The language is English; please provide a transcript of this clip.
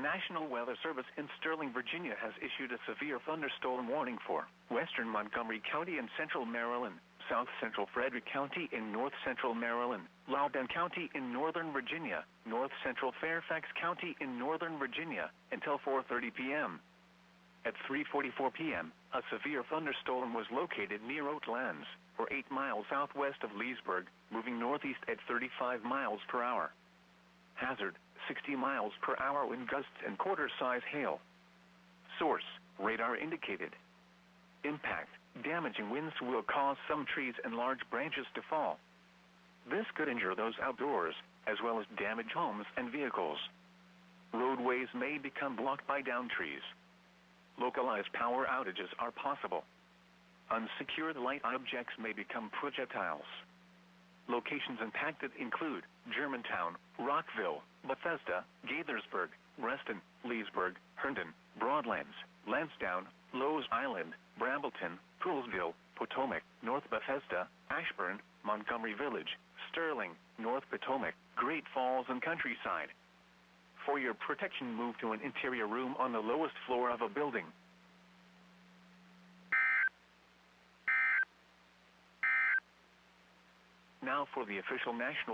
National Weather Service in Sterling, Virginia has issued a severe thunderstorm warning for western Montgomery County in central Maryland, south central Frederick County in north central Maryland, Loudoun County in northern Virginia, north central Fairfax County in northern Virginia, until 4:30 p.m. At 3:44 p.m., a severe thunderstorm was located near Oatlands, or 8 miles southwest of Leesburg, moving northeast at 35 miles per hour. Hazard, 60 miles per hour wind gusts and quarter-size hail. Source, radar indicated. Impact, damaging winds will cause some trees and large branches to fall. This could injure those outdoors, as well as damage homes and vehicles. Roadways may become blocked by downed trees. Localized power outages are possible. Unsecured light objects may become projectiles. Locations impacted include Germantown, Rockville, Bethesda, Gaithersburg, Reston, Leesburg, Herndon, Broadlands, Lansdowne, Lowe's Island, Brambleton, Poolsville, Potomac, North Bethesda, Ashburn, Montgomery Village, Sterling, North Potomac, Great Falls, and Countryside. For your protection, move to an interior room on the lowest floor of a building. Now for the official national